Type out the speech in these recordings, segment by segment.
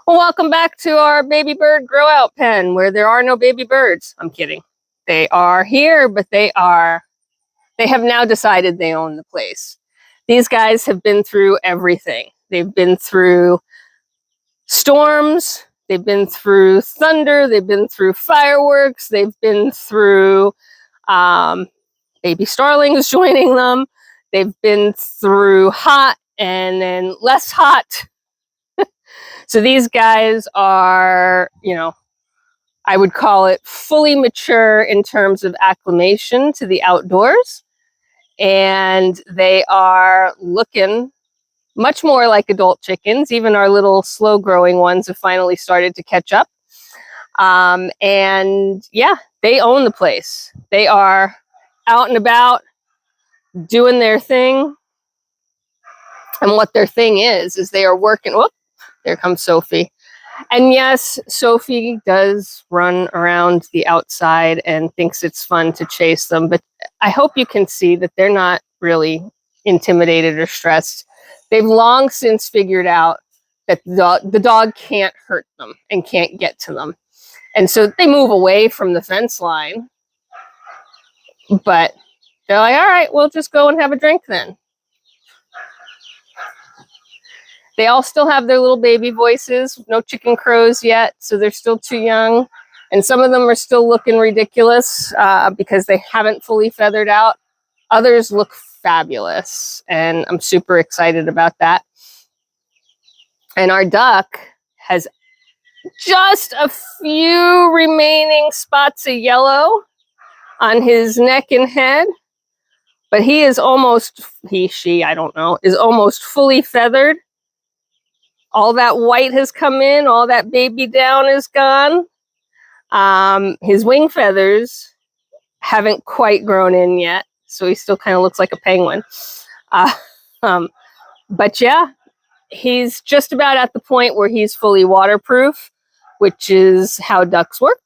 Well, welcome back to our baby bird grow out pen where there are no baby birds. I'm kidding. They are here, but they have now decided they own the place. These guys have been through everything. They've been through storms, they've been through thunder, they've been through fireworks, they've been through baby starlings joining them. They've been through hot and then less hot. So these guys are, I would call it fully mature in terms of acclimation to the outdoors. And they are looking much more like adult chickens. Even our little slow growing ones have finally started to catch up. And yeah, they own the place. They are out and about doing their thing. And what their thing is they are working. Whoop, there comes Sophie. And yes, Sophie does run around the outside and thinks it's fun to chase them. But I hope you can see that they're not really intimidated or stressed. They've long since figured out that the dog can't hurt them and can't get to them. And so they move away from the fence line. But they're like, all right, we'll just go and have a drink then. They all still have their little baby voices, no chicken crows yet, so they're still too young. And some of them are still looking ridiculous because they haven't fully feathered out. Others look fabulous, and I'm super excited about that. And our duck has just a few remaining spots of yellow on his neck and head, but he is almost, she, I don't know, is almost fully feathered. All that white has come in, all that baby down is gone. His wing feathers haven't quite grown in yet, so he still kind of looks like a penguin. But yeah, he's just about at the point where he's fully waterproof, which is how ducks work.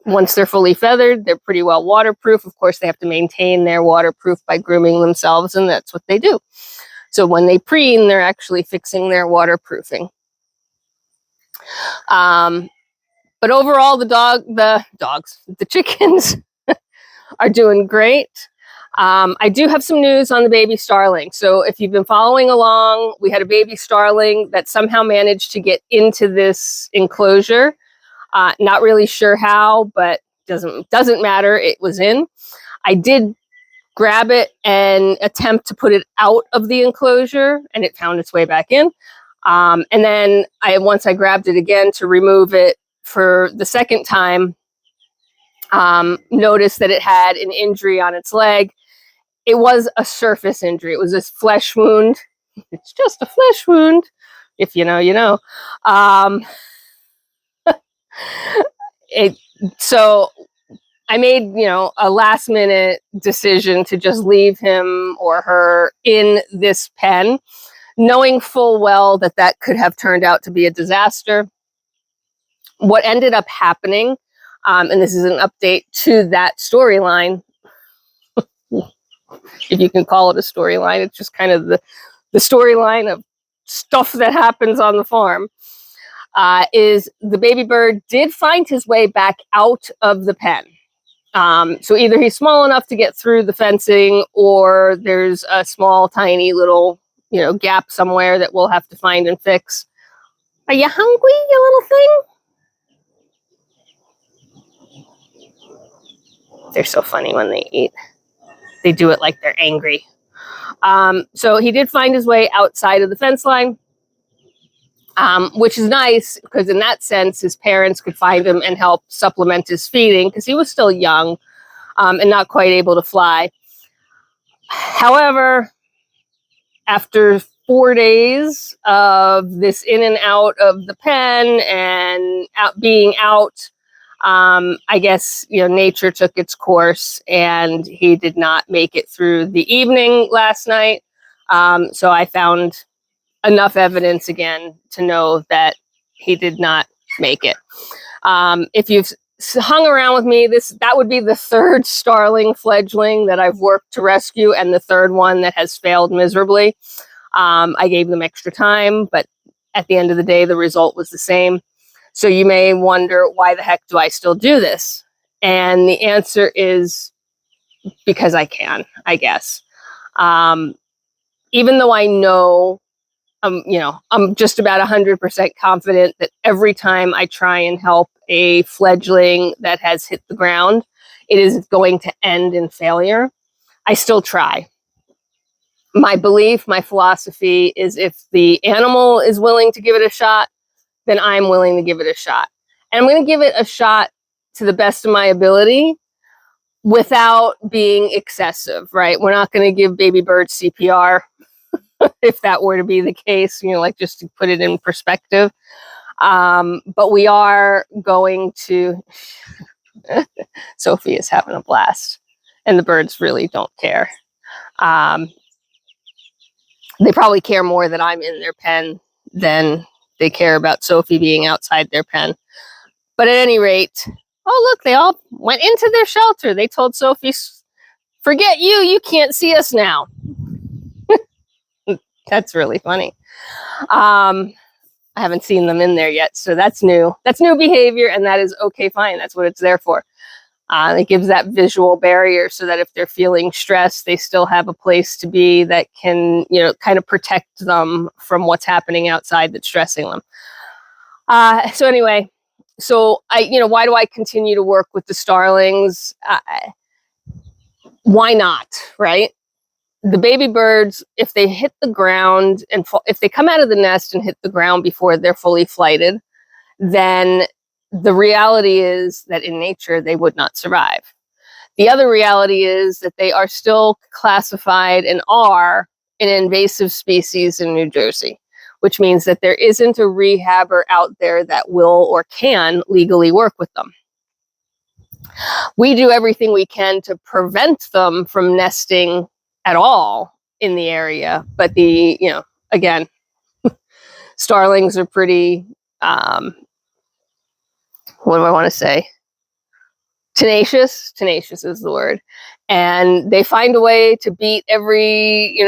Once they're fully feathered, they're pretty well waterproof. Of course, they have to maintain their waterproof by grooming themselves, and that's what they do. So when they preen, they're actually fixing their waterproofing. But overall, the chickens are doing great. I do have some news on the baby starling. So if you've been following along, we had a baby starling that somehow managed to get into this enclosure. Not really sure how, but doesn't matter. It was in. I did grab it and attempt to put it out of the enclosure, and it found its way back in. And then once I grabbed it again to remove it for the second time, noticed that it had an injury on its leg. It was a surface injury. It was a flesh wound. It's just a flesh wound. If you know, you know. So I made, a last minute decision to just leave him or her in this pen, knowing full well that that could have turned out to be a disaster. What ended up happening, and this is an update to that storyline, if you can call it a storyline, it's just kind of the storyline of stuff that happens on the farm, is the baby bird did find his way back out of the pen. So either he's small enough to get through the fencing, or there's a small, tiny little, gap somewhere that we'll have to find and fix. Are you hungry, you little thing? They're so funny when they eat. They do it like they're angry. So he did find his way outside of the fence line, which is nice because in that sense, his parents could find him and help supplement his feeding because he was still young and not quite able to fly. However, after 4 days of this in and out of the pen and being out, I guess, nature took its course and he did not make it through the evening last night. So I found enough evidence again to know that he did not make it. If you've hung around with me, that would be the third starling fledgling that I've worked to rescue and the third one that has failed miserably. I gave them extra time, but at the end of the day, the result was the same. So you may wonder, why the heck do I still do this? And the answer is because I can, I guess. Even though I know, I'm just about 100% confident that every time I try and help a fledgling that has hit the ground, it is going to end in failure. I still try. My belief, my philosophy is, if the animal is willing to give it a shot, then I'm willing to give it a shot. And I'm going to give it a shot to the best of my ability without being excessive, right? We're not going to give baby birds CPR if that were to be the case, like, just to put it in perspective. But we are going to, Sophie is having a blast, and the birds really don't care. They probably care more that I'm in their pen than they care about Sophie being outside their pen. But at any rate, oh, look, they all went into their shelter. They told Sophie, forget you, you can't see us now. That's really funny. I haven't seen them in there yet, so that's new. That's new behavior, and that is okay, fine. That's what it's there for. It gives that visual barrier so that if they're feeling stressed, they still have a place to be that can, kind of protect them from what's happening outside that's stressing them. So anyway, why do I continue to work with the starlings? Why not, right? The baby birds, if they hit the ground and if they come out of the nest and hit the ground before they're fully flighted, then the reality is that in nature, they would not survive. The other reality is that they are still classified and are an invasive species in New Jersey, which means that there isn't a rehabber out there that will or can legally work with them. We do everything we can to prevent them from nesting at all in the area, but again, starlings are pretty, what do I want to say? Tenacious is the word. And they find a way to beat every,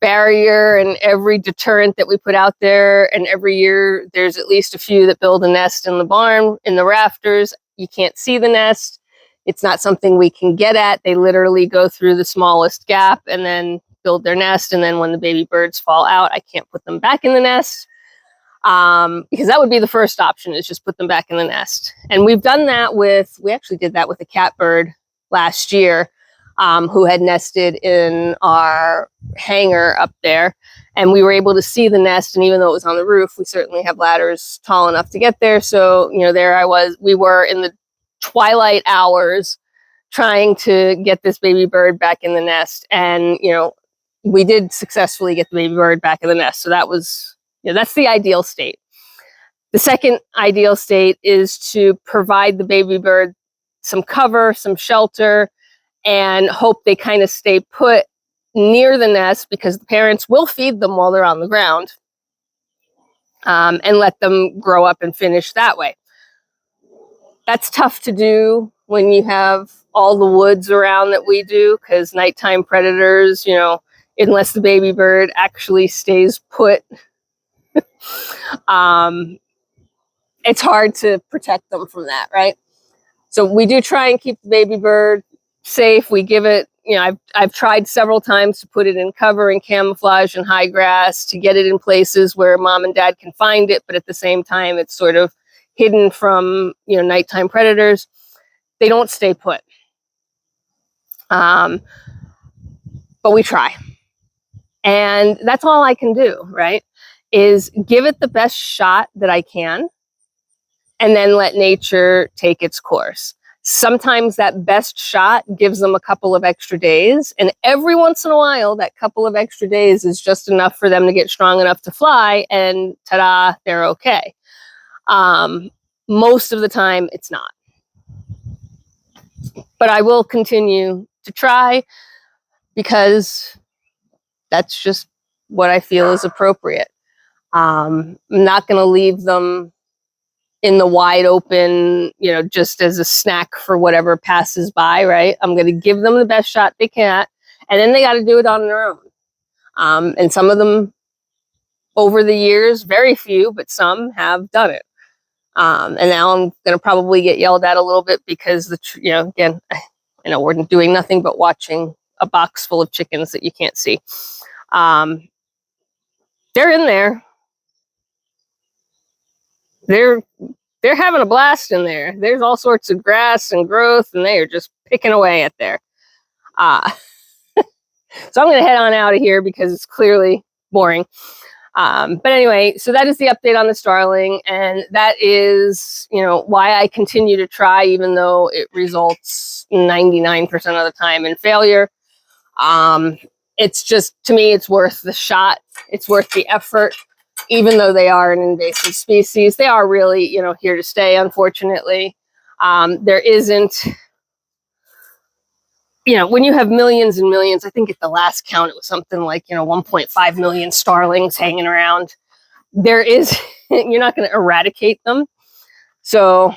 barrier and every deterrent that we put out there. And every year there's at least a few that build a nest in the barn, in the rafters. You can't see the nest. It's not something we can get at. They literally go through the smallest gap and then build their nest. And then when the baby birds fall out, I can't put them back in the nest. Because that would be the first option, is just put them back in the nest. And we've done that we actually did that with a catbird last year, who had nested in our hangar up there. And we were able to see the nest. And even though it was on the roof, we certainly have ladders tall enough to get there. So, we were in the twilight hours trying to get this baby bird back in the nest. And, we did successfully get the baby bird back in the nest. So that was, that's the ideal state. The second ideal state is to provide the baby bird some cover, some shelter, and hope they kind of stay put near the nest, because the parents will feed them while they're on the ground, and let them grow up and finish that way. That's tough to do when you have all the woods around that we do, because nighttime predators, unless the baby bird actually stays put, it's hard to protect them from that, right? So we do try and keep the baby bird safe. We give it, I've tried several times to put it in cover and camouflage and high grass to get it in places where mom and dad can find it, but at the same time, it's sort of hidden from, nighttime predators. They don't stay put. But we try. And that's all I can do, right? Is give it the best shot that I can, and then let nature take its course. Sometimes that best shot gives them a couple of extra days. And every once in a while, that couple of extra days is just enough for them to get strong enough to fly, and ta-da, they're okay. Most of the time, it's not. But I will continue to try, because that's just what I feel is appropriate. I'm not going to leave them in the wide open, just as a snack for whatever passes by, right? I'm going to give them the best shot they can, and then they got to do it on their own. And some of them over the years, very few, but some have done it. And now I'm going to probably get yelled at a little bit because again, I know we're doing nothing but watching a box full of chickens that you can't see. They're in there. They're having a blast in there. There's all sorts of grass and growth, and they are just picking away at there. So I'm going to head on out of here because it's clearly boring. But anyway, so that is the update on the starling, and that is, why I continue to try, even though it results 99% of the time in failure. It's just, to me, it's worth the shot. It's worth the effort, even though they are an invasive species. They are really, here to stay, unfortunately. There isn't, when you have millions and millions, I think at the last count, it was something like, 1.5 million starlings hanging around. There is, you're not going to eradicate them. So,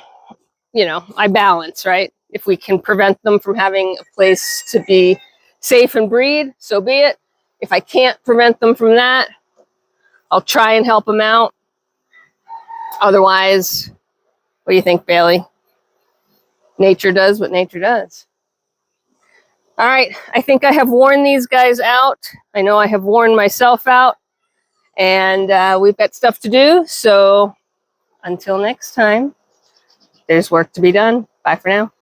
I balance, right? If we can prevent them from having a place to be safe and breed, so be it. If I can't prevent them from that, I'll try and help them out. Otherwise, what do you think, Bailey? Nature does what nature does. All right, I think I have worn these guys out. I know I have worn myself out, and we've got stuff to do. So until next time, there's work to be done. Bye for now.